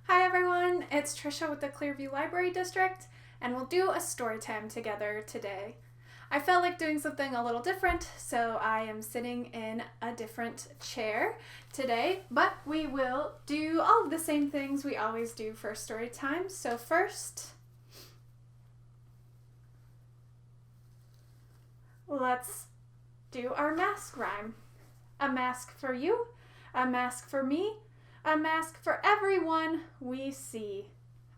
Hi everyone, it's Trisha with the Clearview Library District, and we'll do a story time together today. I felt like doing something a little different, so I am sitting in a different chair today, but we will do all of the same things we always do for story time. So first, let's do our mask rhyme. A mask for you, a mask for me, a mask for everyone we see.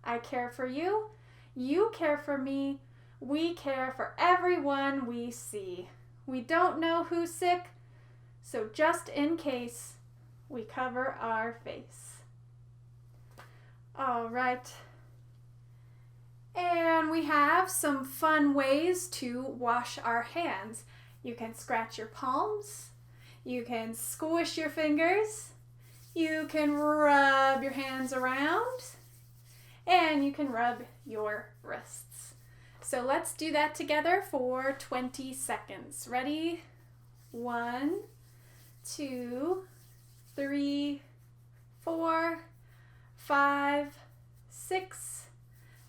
I care for you, you care for me, we care for everyone we see. We don't know who's sick, so just in case, we cover our face. All right. And we have some fun ways to wash our hands. You can scratch your palms, you can squish your fingers, you can rub your hands around, and you can rub your wrists. So let's do that together for 20 seconds. Ready? 1, 2, 3, 4, 5, 6,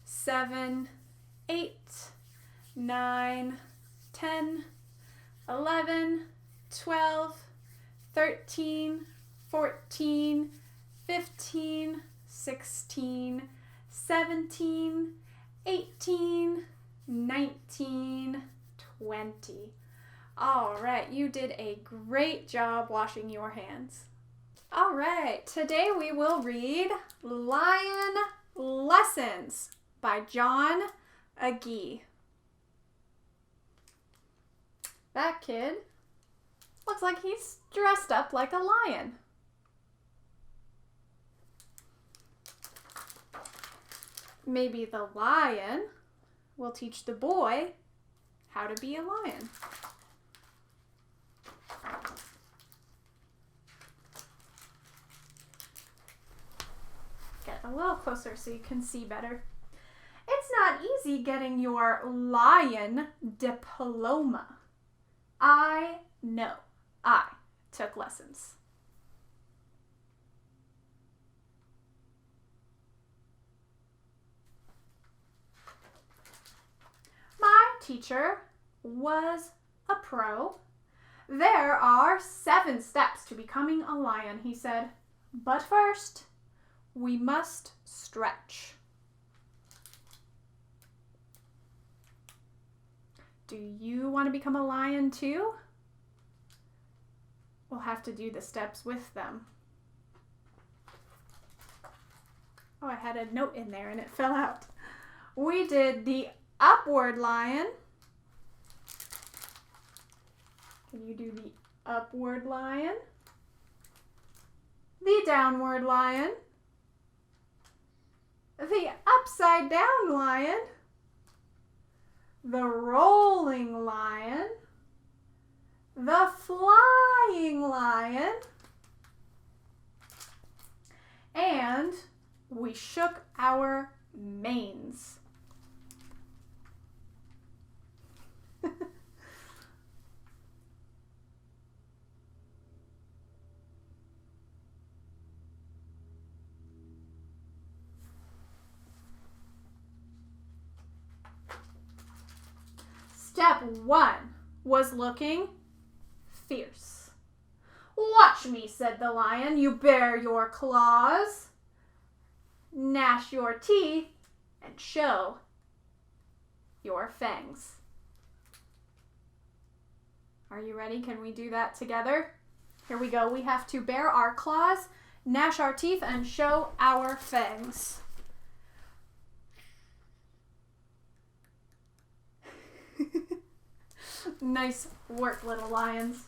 7, 8, 9, 10, 11, 12, 13, 14, 15, 16, 17, 18, 19, 20. All right, you did a great job washing your hands. All right, today we will read Lion Lessons by John Agee. That kid looks like he's dressed up like a lion. Maybe the lion will teach the boy how to be a lion. Get a little closer so you can see better. It's not easy getting your lion diploma. I know. I took lessons. My teacher was a pro. There are 7 steps to becoming a lion, he said. But first, we must stretch. Do you want to become a lion too? We'll have to do the steps with them. Oh, I had a note in there and it fell out. We did the upward lion. Can you do the upward lion? The downward lion. The upside down lion. The rolling lion. The flying lion. And we shook our manes. Step 1 was looking fierce. Watch me, said the lion, you bare your claws. Gnash your teeth and show your fangs. Are you ready? Can we do that together? Here we go. We have to bare our claws, gnash our teeth, and show our fangs. Nice work, little lions.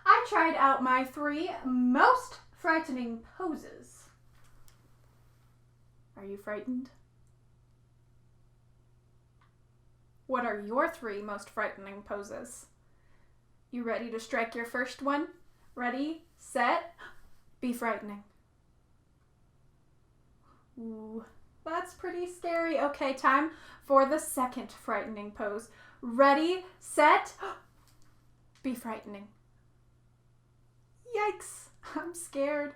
I tried out my 3 most frightening poses. Are you frightened? What are your 3 most frightening poses? You ready to strike your first one? Ready, set, be frightening. Ooh, that's pretty scary. Okay, time for the second frightening pose. Ready, set, be frightening. Yikes, I'm scared.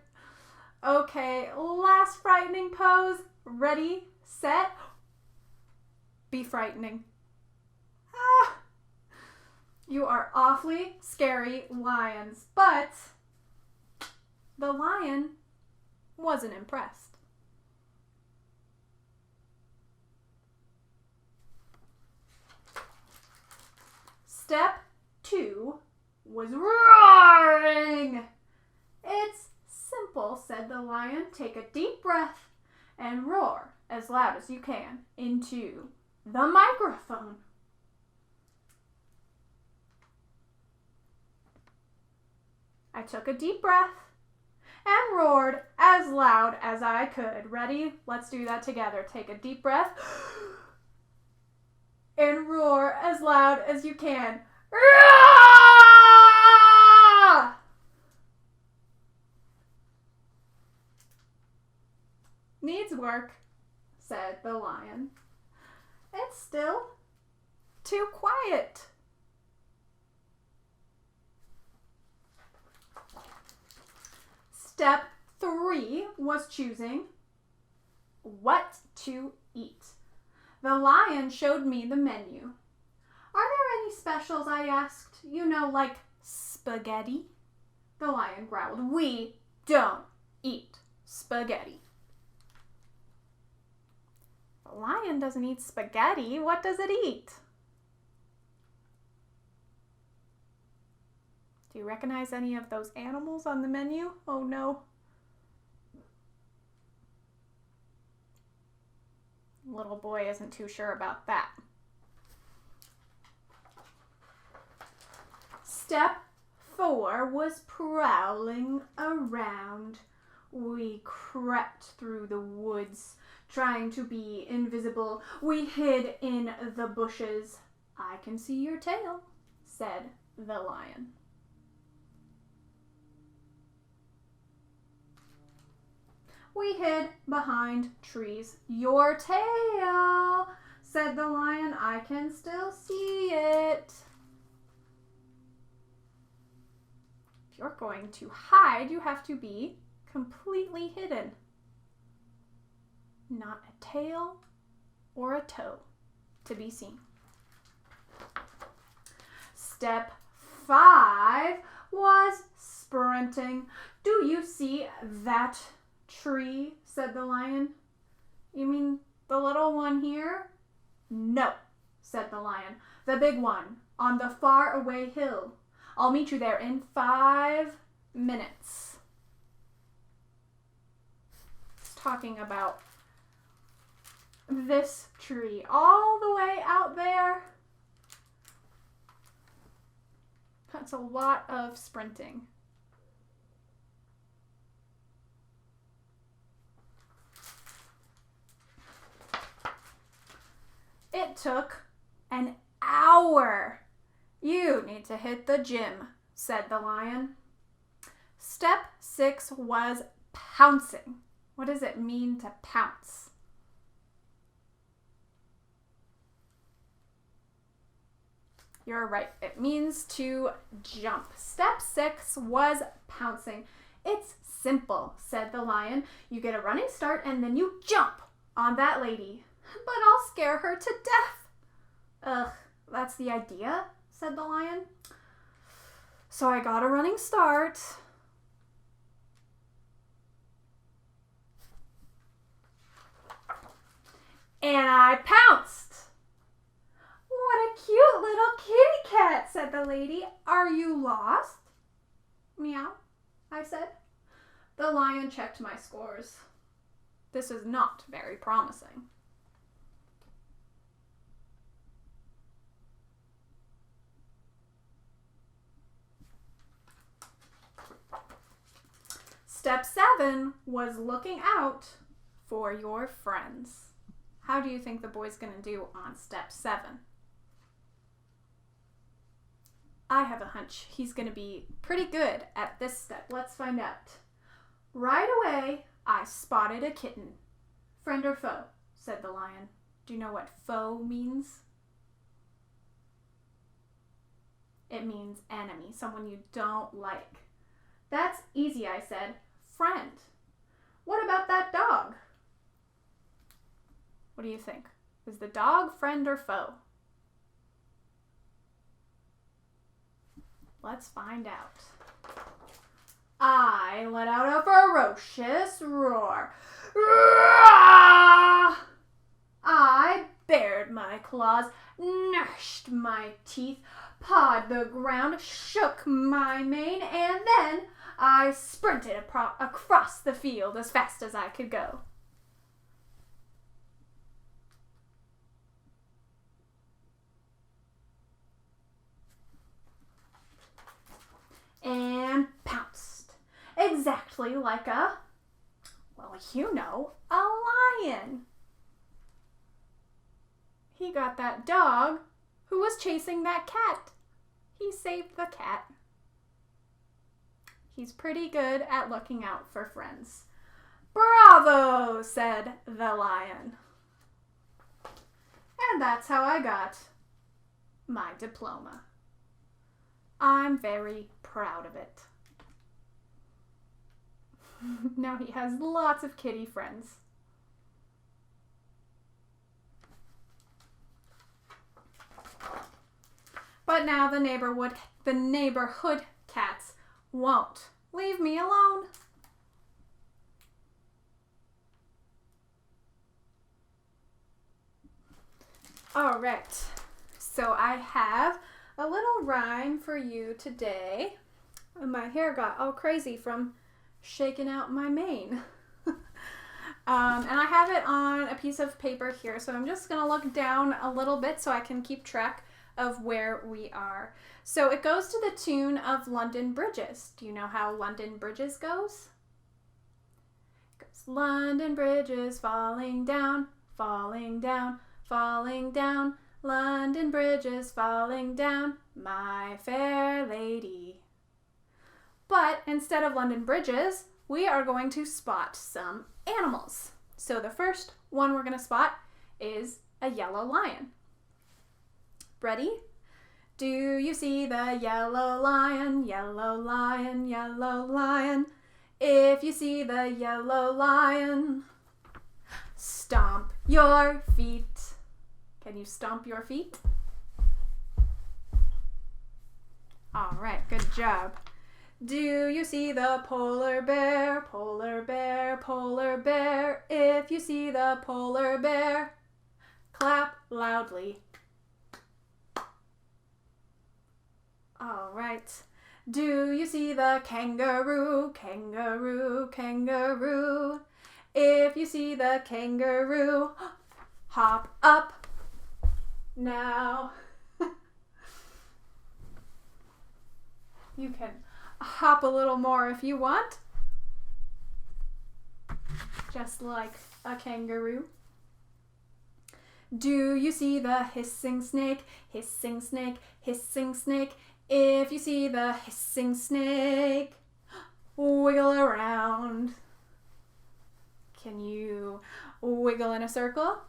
Okay, last frightening pose. Ready, set, be frightening. Ah, you are awfully scary lions, but the lion wasn't impressed. Step 2 was roaring. It's simple, said the lion. Take a deep breath and roar as loud as you can into the microphone. I took a deep breath and roared as loud as I could. Ready? Let's do that together. Take a deep breath and roar as loud as you can. Roar! Needs work, said the lion. It's still too quiet. Step 3 was choosing what to eat. The lion showed me the menu. Are there any specials, I asked? You know, like spaghetti? The lion growled. We don't eat spaghetti. The lion doesn't eat spaghetti. What does it eat? Do you recognize any of those animals on the menu? Oh no. Little boy isn't too sure about that. Step 4 was prowling around. We crept through the woods, trying to be invisible. We hid in the bushes. I can see your tail, said the lion. We hid behind trees. Your tail, said the lion. I can still see it. If you're going to hide, you have to be completely hidden. Not a tail or a toe to be seen. Step 5 was sprinting. Do you see that tree? Said the lion. You mean the little one here? No, said the lion. The big one on the far away hill. I'll meet you there in 5 minutes. It's talking about this tree all the way out there. That's a lot of sprinting. It took an hour. You need to hit the gym, said the lion. Step 6 was pouncing. What does it mean to pounce? You're right. It means to jump. Step 6 was pouncing. It's simple, said the lion. You get a running start and then you jump on that lady. But I'll scare her to death. Ugh, that's the idea, said the lion. So I got a running start. And I pounced. What a cute little kitty cat, said the lady. Are you lost? Meow, I said. The lion checked my scores. This is not very promising. Step 7 was looking out for your friends. How do you think the boy's going to do on step 7? I have a hunch he's going to be pretty good at this step. Let's find out. Right away, I spotted a kitten. Friend or foe, said the lion. Do you know what foe means? It means enemy, someone you don't like. That's easy, I said. Friend. What about that dog? What do you think? Is the dog friend or foe? Let's find out. I let out a ferocious roar. I bared my claws, gnashed my teeth, pawed the ground, shook my mane, and then I sprinted across the field as fast as I could go. And pounced, exactly like a lion. He got that dog who was chasing that cat. He saved the cat. He's pretty good at looking out for friends. Bravo, said the lion. And that's how I got my diploma. I'm very proud of it. Now he has lots of kitty friends. But now the neighborhood cats won't leave me alone. All right, so I have a little rhyme for you today. My hair got all crazy from shaking out my mane. And I have it on a piece of paper here, so I'm just gonna look down a little bit so I can keep track of where we are. So it goes to the tune of London Bridges. Do you know how London Bridges goes? It goes, London Bridges falling down, falling down, falling down. London Bridges falling down, my fair lady. But instead of London Bridges, we are going to spot some animals. So the first one we're going to spot is a yellow lion. Ready? Do you see the yellow lion, yellow lion, yellow lion? If you see the yellow lion, stomp your feet. Can you stomp your feet? All right, good job. Do you see the polar bear, polar bear, polar bear? If you see the polar bear, clap loudly. All right. Do you see the kangaroo, kangaroo, kangaroo? If you see the kangaroo, hop up now. You can hop a little more if you want, just like a kangaroo. Do you see the hissing snake, hissing snake, hissing snake? If you see the hissing snake, wiggle around. Can you wiggle in a circle?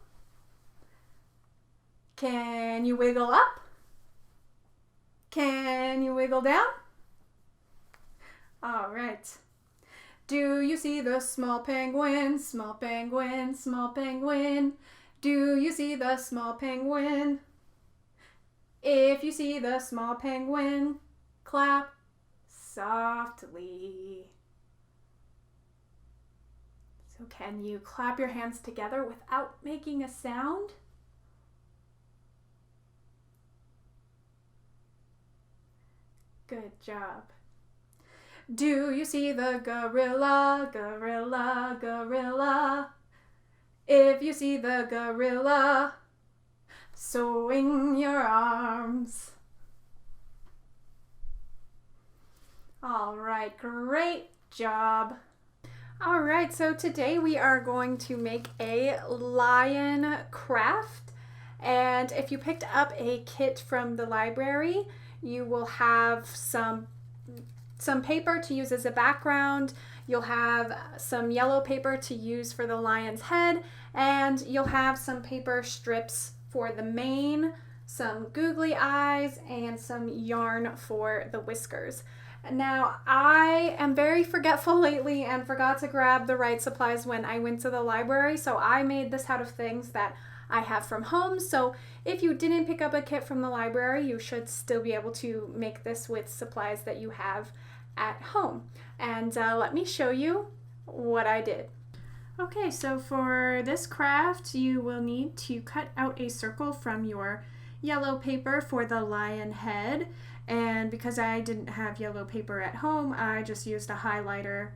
Can you wiggle up? Can you wiggle down? All right. Do you see the small penguin, small penguin, small penguin? Do you see the small penguin? If you see the small penguin, clap softly. So can you clap your hands together without making a sound? Good job. Do you see the gorilla, gorilla, gorilla? If you see the gorilla, swing your arms. All right, great job. All right, so today we are going to make a lion craft. And if you picked up a kit from the library, you will have some paper to use as a background. You'll have some yellow paper to use for the lion's head, and you'll have some paper strips for the mane, some googly eyes, and some yarn for the whiskers. Now, I am very forgetful lately and forgot to grab the right supplies when I went to the library, so I made this out of things that I have from home. So if you didn't pick up a kit from the library, you should still be able to make this with supplies that you have at home. And let me show you what I did. Okay, so for this craft, you will need to cut out a circle from your yellow paper for the lion head. And because I didn't have yellow paper at home, I just used a highlighter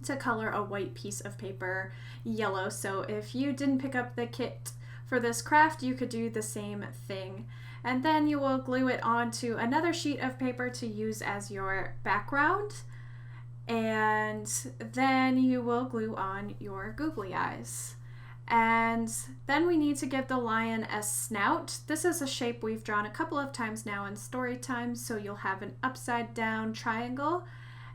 to color a white piece of paper yellow. So if you didn't pick up the kit for this craft, you could do the same thing. And then you will glue it onto another sheet of paper to use as your background. And then you will glue on your googly eyes. And then we need to give the lion a snout. This is a shape we've drawn a couple of times now in Storytime, so you'll have an upside down triangle,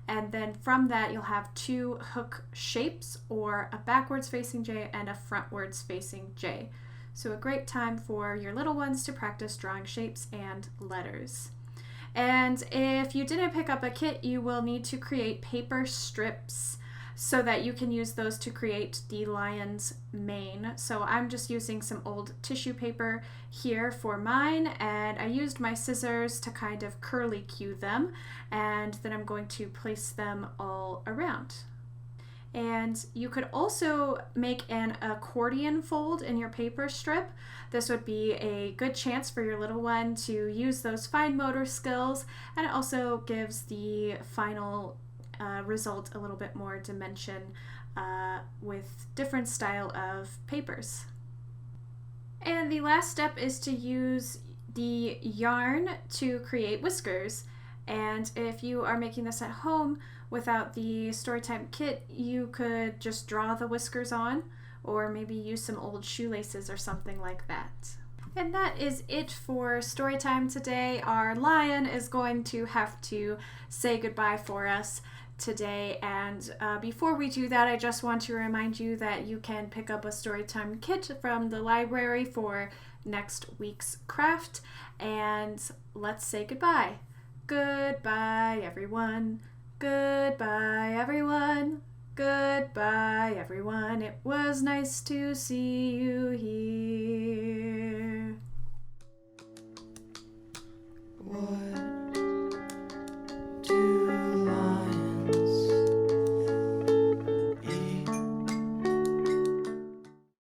and then from that you'll have two hook shapes, or a backwards facing J and a frontwards facing J. So a great time for your little ones to practice drawing shapes and letters. And if you didn't pick up a kit, you will need to create paper strips so that you can use those to create the lion's mane. So I'm just using some old tissue paper here for mine, and I used my scissors to kind of curly cue them, and then I'm going to place them all around. And you could also make an accordion fold in your paper strip. This would be a good chance for your little one to use those fine motor skills, and it also gives the final result a little bit more dimension with different style of papers. And the last step is to use the yarn to create whiskers. And if you are making this at home without the Storytime kit, you could just draw the whiskers on, or maybe use some old shoelaces or something like that. And that is it for Storytime today. Our lion is going to have to say goodbye for us today, and before we do that, I just want to remind you that you can pick up a Storytime kit from the library for next week's craft, and let's say goodbye. Goodbye, everyone. Goodbye, everyone. Goodbye, everyone. It was nice to see you.